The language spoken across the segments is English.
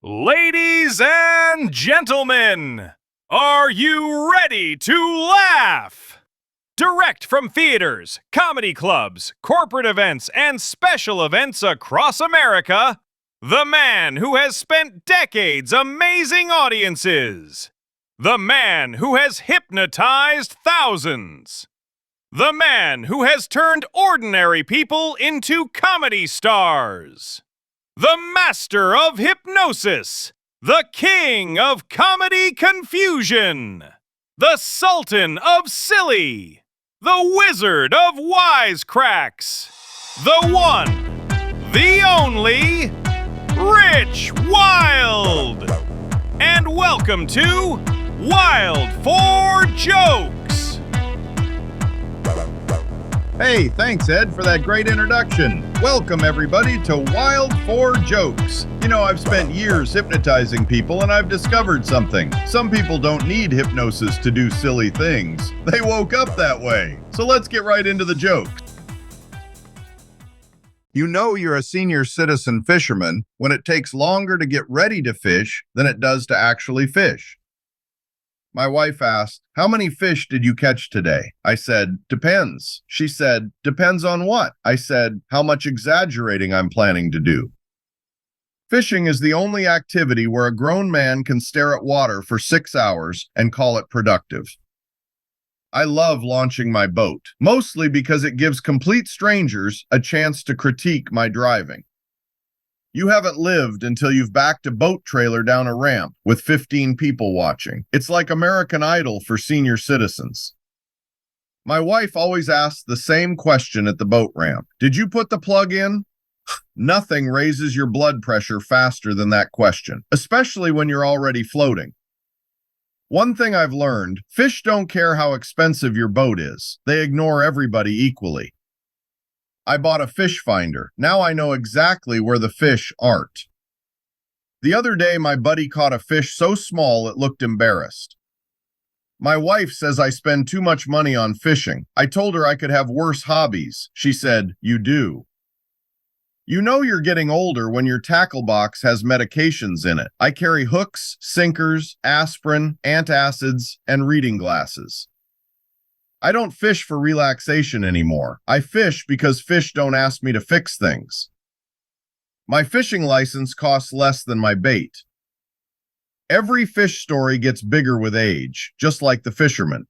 Ladies and gentlemen, are you ready to laugh? Direct from theaters, comedy clubs, corporate events, and special events across America, the man who has spent decades amazing audiences. The man who has hypnotized thousands. The man who has turned ordinary people into comedy stars. The master of hypnosis, the king of comedy confusion, the sultan of silly, the wizard of wisecracks, the one, the only, Rich Wylde. And welcome to Wylde for Jokes. Hey, thanks, Ed, for that great introduction. Welcome, everybody, to Wylde for Jokes. You know, I've spent years hypnotizing people, and I've discovered something. Some people don't need hypnosis to do silly things. They woke up that way. So let's get right into the jokes. You know you're a senior citizen fisherman when it takes longer to get ready to fish than it does to actually fish. My wife asked, "How many fish did you catch today?" I said, "Depends." She said, "Depends on what?" I said, "How much exaggerating I'm planning to do." Fishing is the only activity where a grown man can stare at water for 6 hours and call it productive. I love launching my boat, mostly because it gives complete strangers a chance to critique my driving. You haven't lived until you've backed a boat trailer down a ramp with 15 people watching. It's like American Idol for senior citizens. My wife always asks the same question at the boat ramp. "Did you put the plug in?" Nothing raises your blood pressure faster than that question, especially when you're already floating. One thing I've learned, fish don't care how expensive your boat is. They ignore everybody equally. I bought a fish finder. Now I know exactly where the fish aren't. The other day, my buddy caught a fish so small it looked embarrassed. My wife says I spend too much money on fishing. I told her I could have worse hobbies. She said, "You do." You know you're getting older when your tackle box has medications in it. I carry hooks, sinkers, aspirin, antacids, and reading glasses. I don't fish for relaxation anymore. I fish because fish don't ask me to fix things. My fishing license costs less than my bait. Every fish story gets bigger with age, just like the fisherman.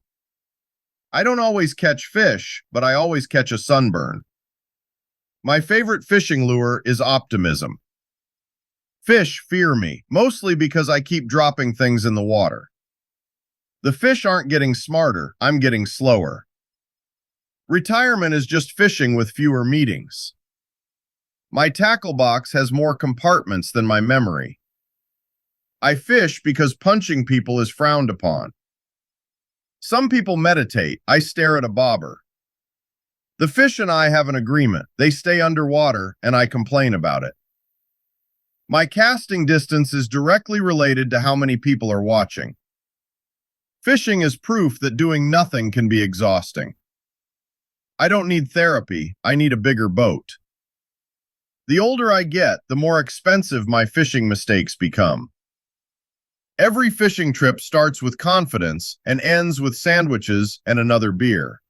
I don't always catch fish, but I always catch a sunburn. My favorite fishing lure is optimism. Fish fear me, mostly because I keep dropping things in the water. The fish aren't getting smarter, I'm getting slower. Retirement is just fishing with fewer meetings. My tackle box has more compartments than my memory. I fish because punching people is frowned upon. Some people meditate, I stare at a bobber. The fish and I have an agreement. They stay underwater, and I complain about it. My casting distance is directly related to how many people are watching. Fishing is proof that doing nothing can be exhausting. I don't need therapy, I need a bigger boat. The older I get, the more expensive my fishing mistakes become. Every fishing trip starts with confidence and ends with sandwiches and another beer.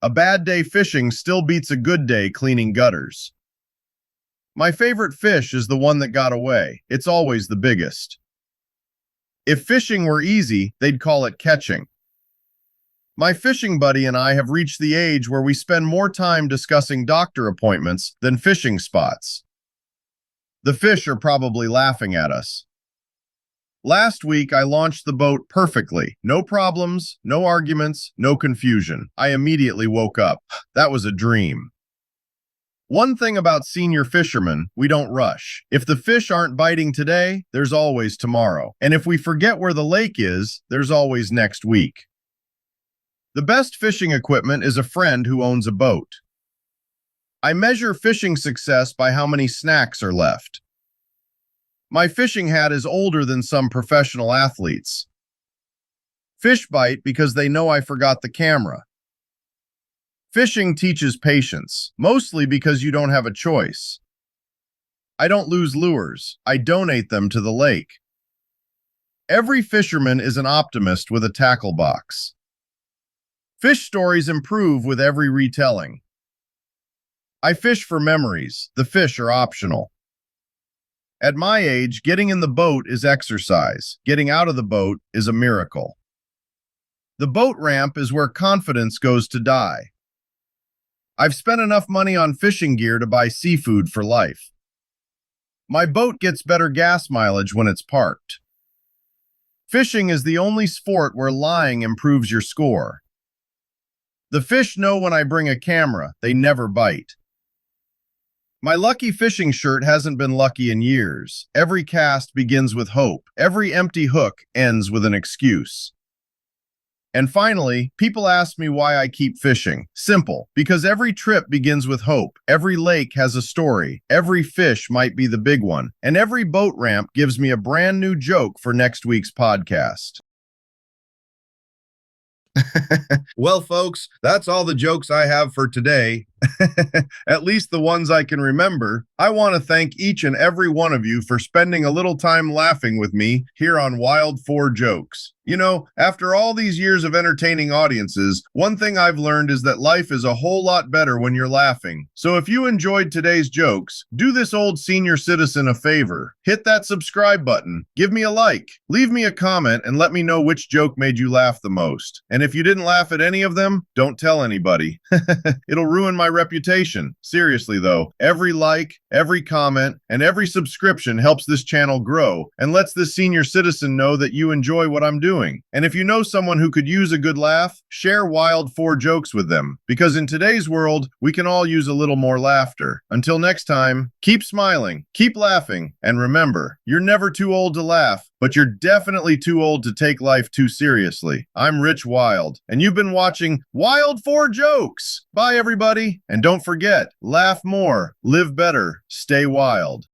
A bad day fishing still beats a good day cleaning gutters. My favorite fish is the one that got away. It's always the biggest. If fishing were easy, they'd call it catching. My fishing buddy and I have reached the age where we spend more time discussing doctor appointments than fishing spots. The fish are probably laughing at us. Last week, I launched the boat perfectly. No problems, no arguments, no confusion. I immediately woke up. That was a dream. One thing about senior fishermen, we don't rush. If the fish aren't biting today, there's always tomorrow. And if we forget where the lake is, there's always next week. The best fishing equipment is a friend who owns a boat. I measure fishing success by how many snacks are left. My fishing hat is older than some professional athletes. Fish bite because they know I forgot the camera. Fishing teaches patience, mostly because you don't have a choice. I don't lose lures. I donate them to the lake. Every fisherman is an optimist with a tackle box. Fish stories improve with every retelling. I fish for memories. The fish are optional. At my age, getting in the boat is exercise. Getting out of the boat is a miracle. The boat ramp is where confidence goes to die. I've spent enough money on fishing gear to buy seafood for life. My boat gets better gas mileage when it's parked. Fishing is the only sport where lying improves your score. The fish know when I bring a camera, they never bite. My lucky fishing shirt hasn't been lucky in years. Every cast begins with hope. Every empty hook ends with an excuse. And finally, people ask me why I keep fishing. Simple, because every trip begins with hope. Every lake has a story. Every fish might be the big one. And every boat ramp gives me a brand new joke for next week's podcast. Well, folks, that's all the jokes I have for today. At least the ones I can remember. I want to thank each and every one of you for spending a little time laughing with me here on Wylde 4 Jokes. You know, after all these years of entertaining audiences, one thing I've learned is that life is a whole lot better when you're laughing. So if you enjoyed today's jokes, do this old senior citizen a favor. Hit that subscribe button, give me a like, leave me a comment, and let me know which joke made you laugh the most. And if you didn't laugh at any of them, don't tell anybody. It'll ruin my reputation. Seriously though, every like, every comment, and every subscription helps this channel grow and lets this senior citizen know that you enjoy what I'm doing. And if you know someone who could use a good laugh, share Wylde 4 Jokes with them. Because in today's world, we can all use a little more laughter. Until next time, keep smiling, keep laughing, and remember, you're never too old to laugh, but you're definitely too old to take life too seriously. I'm Rich Wylde, and you've been watching Wylde 4 Jokes. Bye, everybody. And don't forget, laugh more, live better, stay wild.